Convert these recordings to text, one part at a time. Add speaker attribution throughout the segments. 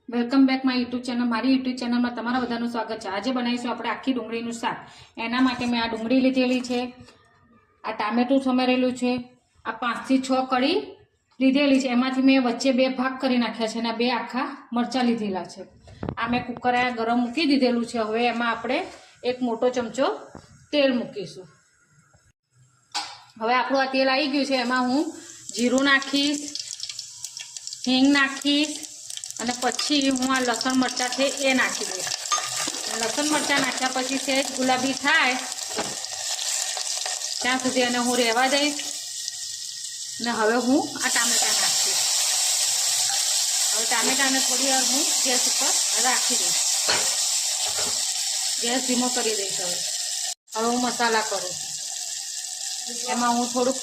Speaker 1: Welcome back my YouTube channel. મારી YouTube ચેનલમાં તમારા બધાનું સ્વાગત છે। આજે બનાવીશું આપણે આખી ડુંગળીનું શાક। એના માટે મેં આ ડુંગળી લીધેલી છે, આ ટામેટું સમારેલું છે, આ 5 થી 6 કળી લીધેલી છે। એમાંથી મેં વચ્ચે 2 ભાગ કરી નાખ્યા છે અને 2 આખા મરચાં લીધેલા છે। આ મેં કુકર ગરમ મૂકી દીધેલું છે। હવે એમાં આપણે 1 મોટો ચમચો તેલ મૂકીશું। હવે આપણું આ તેલ આવી ગયું છે, એમાં હું જીરું નાખીશ, હિંગ નાખીશ અને પછી હું આ લસણ મરચાં છે એ નાખી દઈશ। લસણ મરચાં નાખ્યા પછી સહેજ ગુલાબી થાય ત્યાં સુધી એને હું રહેવા દઈશ અને હવે હું આ ટામેટાં નાખીશ। હવે ટામેટાને થોડી વાર હું ગેસ ઉપર રાખી દઈશ, ગેસ ધીમો કરી દઈશ। હવે હું મસાલા કરું છું। એમાં હું થોડુંક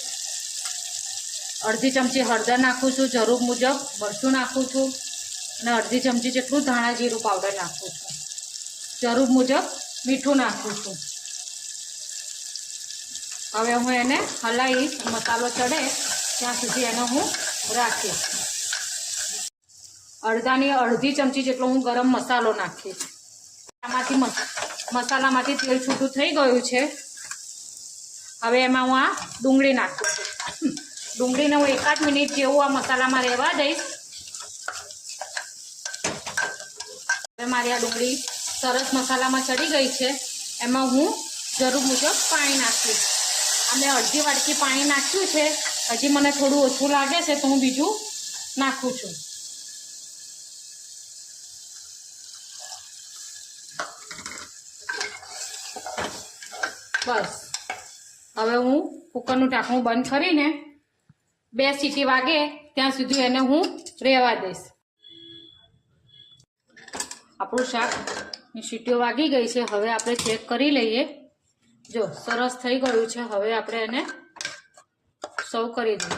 Speaker 1: અડધી ચમચી હળદર નાખું છું, જરૂર મુજબ મરચું નાખું છું અને અડધી ચમચી જેટલું ધાણા જીરું પાવડર નાખું છું, જરૂર મુજબ મીઠું નાખું છું। હવે હું એને હલાવીશ, મસાલો ચડે ત્યાં સુધી એને હું રાખીશ। અડધી ચમચી જેટલો હું ગરમ મસાલો નાખીશ। આમાંથી મસાલામાંથી તેલ છૂટું થઈ ગયું છે। હવે એમાં હું આ ડુંગળી નાખું છું। ડુંગળીને હું 1 મિનિટ જેવું આ મસાલામાં રહેવા દઈશ। હવે મારી આ ડુંગળી સરસ મસાલામાં ચડી ગઈ છે। એમાં હું જરૂર મુજબ પાણી નાખીશ। અને અડધી વાટકી પાણી નાખ્યું છે, હજી મને થોડું ઓછું લાગે છે તો હું બીજું નાખું છું। બસ હવે હું કુકરનું ઢાંકણું બંધ કરીને 2 સીટી વાગે ત્યાં સુધી એને હું રહેવા દઈશ। આપણું શાકની સીટીઓ વાગી ગઈ છે। હવે આપણે ચેક કરી લઈએ। જો સરસ થઈ ગયું છે। હવે આપણે એને સર્વ કરી દઈએ।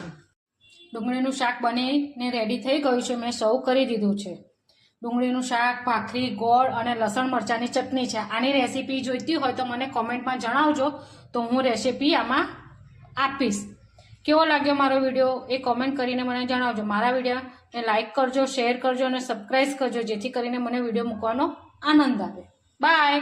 Speaker 1: ડુંગળીનું શાક બનીને રેડી થઈ ગયું છે, મેં સર્વ કરી દીધું છે। ડુંગળીનું શાક, ભાખરી, ગોળ અને લસણ મરચાંની ચટણી છે। આની રેસીપી જોઈતી હોય તો મને કોમેન્ટમાં જણાવજો, તો હું રેસીપી આમાં આપીશ। કેવો લાગ્યો મારો વિડીયો એ કોમેન્ટ કરીને મને જણાવજો। મારા વિડીયોને લાઇક કરજો, શેર કરજો અને સબસ્ક્રાઈબ કરજો, જેથી કરીને મને વિડીયો મૂકવાનો આનંદ આવે। બાય।